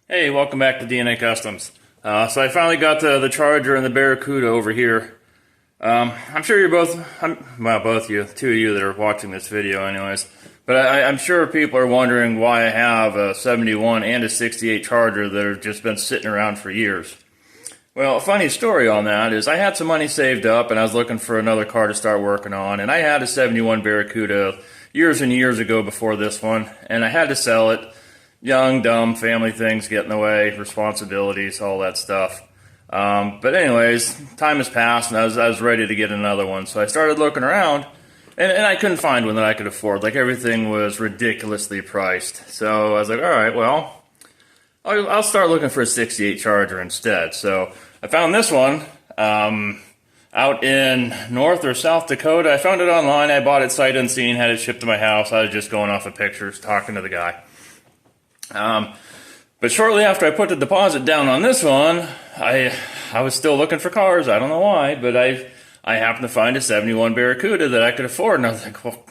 Hey, welcome back to DNA Customs. So I finally got the Charger and the Barracuda over here. I'm sure you're both, both of you, two of you that are watching this video anyways. But I'm sure people are wondering why I have a 71 and a 68 Charger that have just been sitting around for years. Well, a funny story on that is I had some money saved up and I was looking for another car to start working on. And I had a 71 Barracuda years and years ago before this one. And I had to sell it. Young, dumb, family things get in the way, responsibilities, all that stuff. But anyways, time has passed and I was ready to get another one. So I started looking around and I couldn't find one that I could afford. Like everything was ridiculously priced. So I was like, all right, well, I'll start looking for a 68 Charger instead. So I found this one out in North or South Dakota. I found it online. I bought it sight unseen, had it shipped to my house. I was just going off of pictures, talking to the guy. But shortly after I put the deposit down on this one, I was still looking for cars. I don't know why, but I happened to find a 71 Barracuda that I could afford. And I was like, well,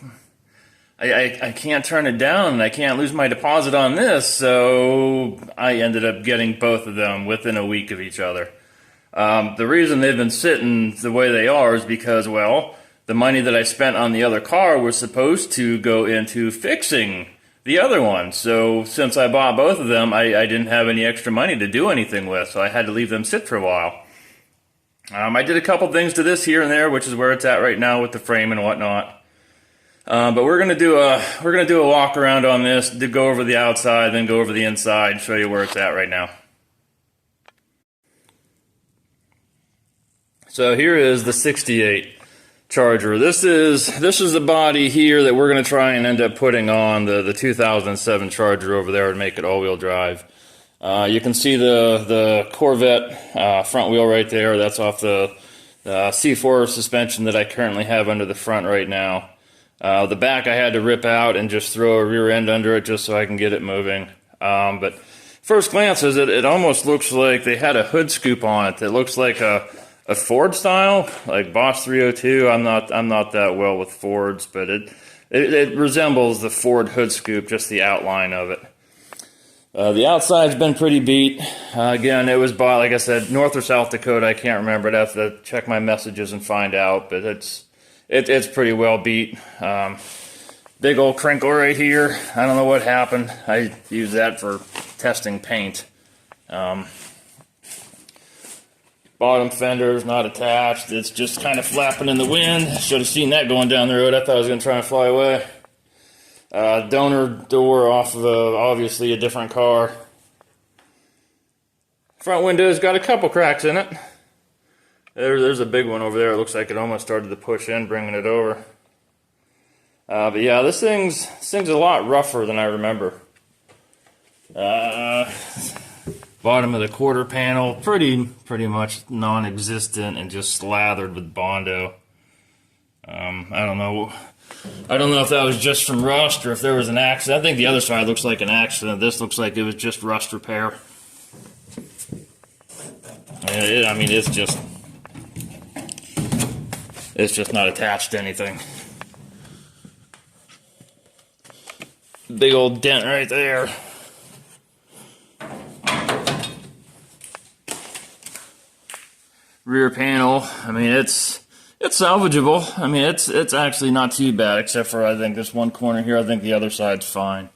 I can't turn it down and I can't lose my deposit on this. So I ended up getting both of them within a week of each other. The reason they've been sitting the way they are is because, well, the money that I spent on the other car was supposed to go into fixing the other one. So since I bought both of them, I didn't have any extra money to do anything with, so I had to leave them sit for a while. I did a couple things to this here and there, which is where it's at right now with the frame and whatnot. But we're gonna do a walk around on this, to go over the outside, then go over the inside, show you where it's at right now. So here is the 68 Charger. This is the body here that we're going to try and end up putting on the 2007 Charger over there and make it all-wheel drive. You can see the Corvette front wheel right there. That's off the C4 suspension that I currently have under the front right now. The back I had to rip out and just throw a rear end under it just so I can get it moving. But first glance, it almost looks like they had a hood scoop on it. It looks like a Ford style, like Boss 302. I'm not that well with Fords, but it resembles the Ford hood scoop, just the outline of it. The outside's been pretty beat. Again, it was bought, like I said, North or South Dakota. I can't remember. I'd have to check my messages and find out, but it's pretty well beat. Big old crinkle right here. I don't know what happened. I use that for testing paint. Bottom fender's not attached. It's just kind of flapping in the wind. Should have seen that going down the road. I thought I was going to try and fly away. Donor door off of obviously a different car. Front window's got a couple cracks in it. There's a big one over there. It looks like it almost started to push in, bringing it over. But yeah, this thing's a lot rougher than I remember. Bottom of the quarter panel, pretty much non-existent and just slathered with Bondo. I don't know if that was just from rust or if there was an accident. I think the other side looks like an accident. This looks like it was just rust repair. I mean, it's just not attached to anything. Big old dent right there. Rear panel, I mean, it's salvageable. I mean, it's actually not too bad, except for I think this one corner here. I think the other side's fine.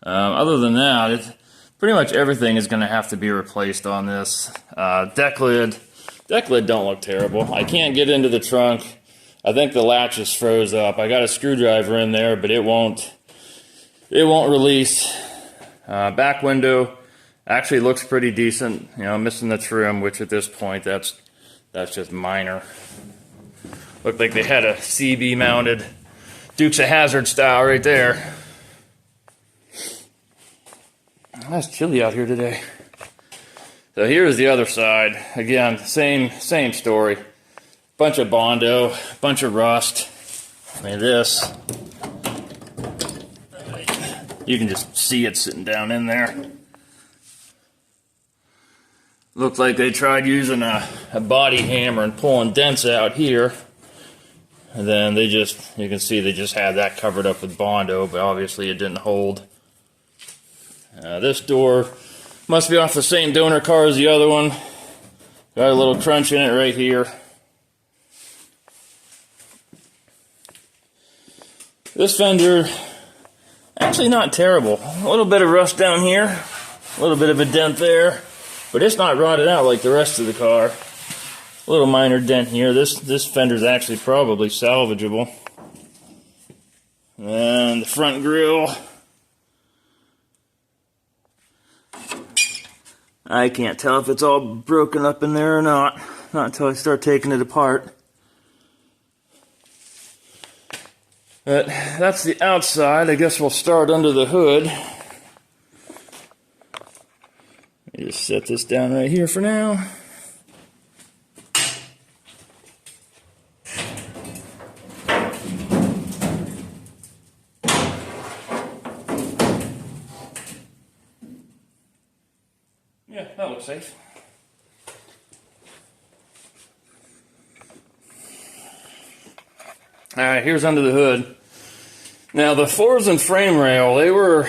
Other than that, pretty much everything is going to have to be replaced on this. Deck lid don't look terrible. I can't get into the trunk. I think the latch is froze up. I got a screwdriver in there, but it won't release. Back window actually looks pretty decent. You know, missing the trim, which at this point that's just minor. Looked like they had a CB mounted Dukes of Hazzard style right there. It's chilly out here today. So here's the other side. Again, same story. Bunch of Bondo, bunch of rust. I mean, this, you can just see it sitting down in there. Looked like they tried using a body hammer and pulling dents out here. And then you can see they just had that covered up with Bondo, but obviously it didn't hold. This door Must be off the same donor car as the other one. Got a little crunch in it right here. This fender, actually not terrible. A little bit of rust down here, a little bit of a dent there, but it's not rotted out like the rest of the car. A little minor dent here. This fender's actually probably salvageable. And the front grille, I can't tell if it's all broken up in there or not until I start taking it apart. But that's the outside. I guess we'll start under the hood. Let me just set this down right here for now. Yeah, that looks safe. Alright, here's under the hood. Now the floors and frame rail, they were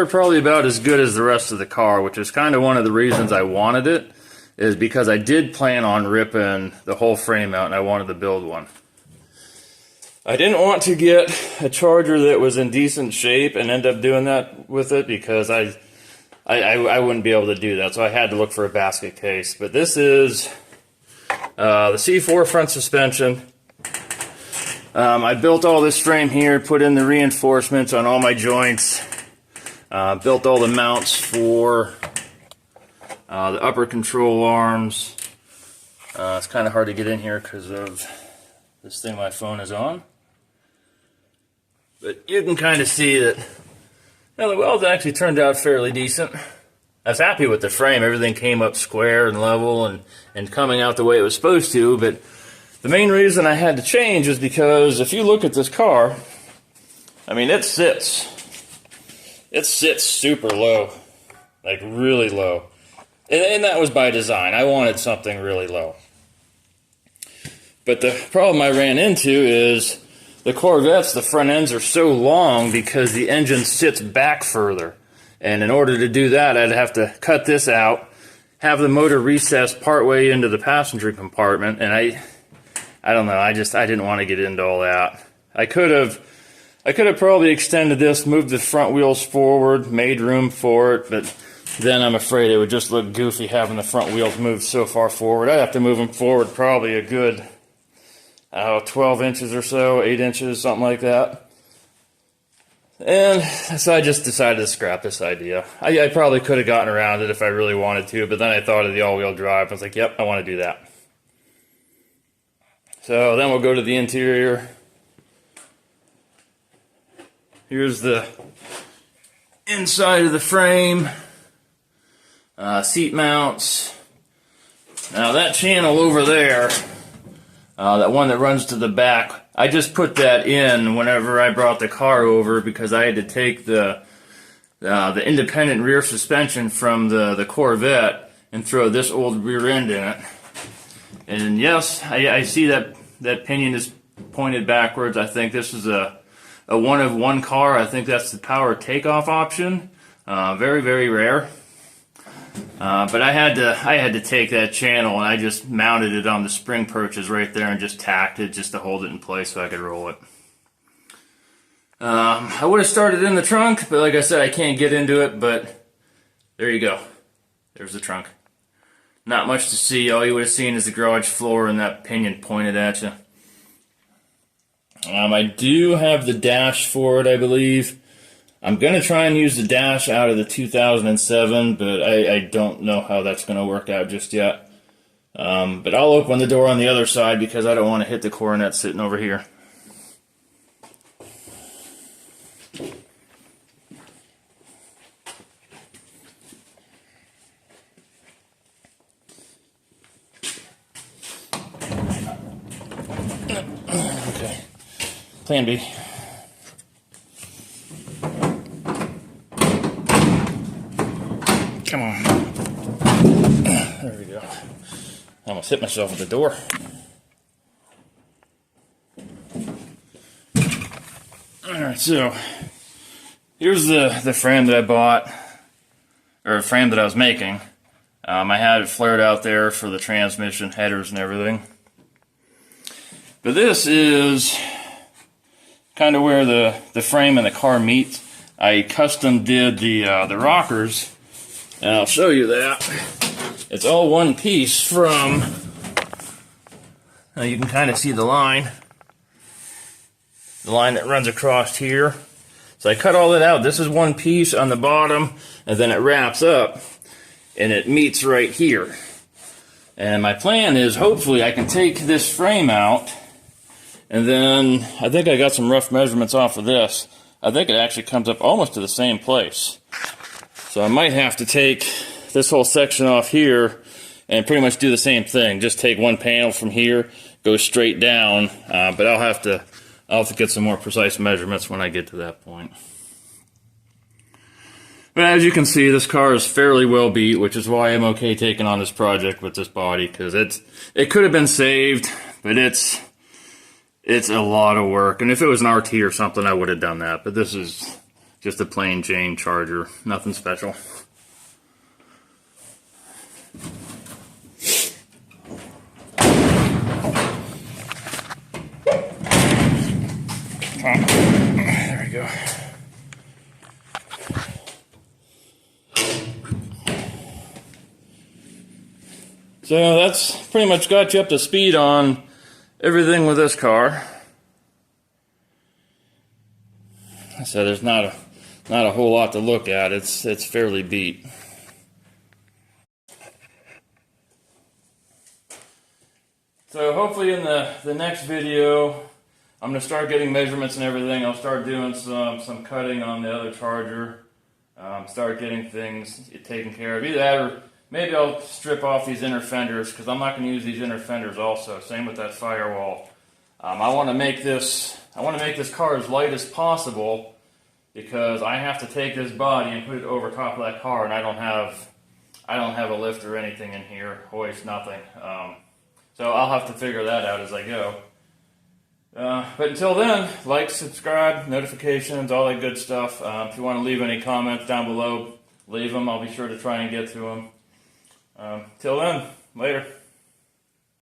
probably about as good as the rest of the car, which is kind of one of the reasons I wanted it, is because I did plan on ripping the whole frame out and I wanted to build one. I didn't want to get a Charger that was in decent shape and end up doing that with it because I wouldn't be able to do that, so I had to look for a basket case. But this is the C4 front suspension. I built all this frame here, put in the reinforcements on all my joints, built all the mounts for the upper control arms. It's kind of hard to get in here because of this thing my phone is on. But you can kind of see that the welds actually turned out fairly decent. I was happy with the frame. Everything came up square and level and coming out the way it was supposed to, but the main reason I had to change is because if you look at this car, I mean, it sits super low, like really low. And that was by design. I wanted something really low. But the problem I ran into is the Corvettes, the front ends are so long because the engine sits back further. And in order to do that, I'd have to cut this out, have the motor recessed partway into the passenger compartment, and I don't know, I didn't want to get into all that. I could have probably extended this, moved the front wheels forward, made room for it, but then I'm afraid it would just look goofy having the front wheels moved so far forward. I'd have to move them forward probably a good 12 inches or so, 8 inches, something like that. And so I just decided to scrap this idea. I probably could have gotten around it if I really wanted to, but then I thought of the all-wheel drive. I was like, yep, I want to do that. So then we'll go to the interior. Here's the inside of the frame. Seat mounts. Now that channel over there, that one that runs to the back, I just put that in whenever I brought the car over because I had to take the independent rear suspension from the Corvette and throw this old rear end in it. And yes, I see that pinion is pointed backwards. I think this is a one of one car. I think that's the power takeoff option. Very, very rare. But I had to take that channel and I just mounted it on the spring perches right there and just tacked it just to hold it in place so I could roll it. I would have started in the trunk, but like I said, I can't get into it, but there you go. There's the trunk. Not much to see. All you would have seen is the garage floor and that pinion pointed at you. I do have the dash for it, I believe. I'm going to try and use the dash out of the 2007, but I don't know how that's going to work out just yet. But I'll open the door on the other side because I don't want to hit the Coronet sitting over here. Okay, plan B. Come on. There we go. I almost hit myself with the door. Alright, so here's the frame that I bought. or a frame that I was making. I had it flared out there for the transmission headers and everything. But this is kind of where the frame and the car meet. I custom did the rockers, and I'll show you that. It's all one piece from, you can kind of see the line that runs across here. So I cut all that out. This is one piece on the bottom, and then it wraps up, and it meets right here. And my plan is, hopefully, I can take this frame out, and then I think I got some rough measurements off of this. I think it actually comes up almost to the same place. So I might have to take this whole section off here and pretty much do the same thing. Just take one panel from here, go straight down, but I'll have to get some more precise measurements when I get to that point. But as you can see, this car is fairly well beat, which is why I'm okay taking on this project with this body, because it could have been saved, but it's a lot of work. And if it was an RT or something, I would have done that. But this is just a plain Jane Charger, nothing special. There we go. So that's pretty much got you up to speed on everything with this car. So there's not a whole lot to look at. It's fairly beat. So hopefully in the next video, I'm going to start getting measurements and everything. I'll start doing some cutting on the other Charger. Start getting things taken care of. Either that, or maybe I'll strip off these inner fenders, because I'm not going to use these inner fenders also. Same with that firewall. I want to make this car as light as possible, because I have to take this body and put it over top of that car, and I don't have a lift or anything in here, hoist, nothing. So I'll have to figure that out as I go. But until then, like, subscribe, notifications, all that good stuff. If you want to leave any comments down below, leave them. I'll be sure to try and get to them. Till then, later.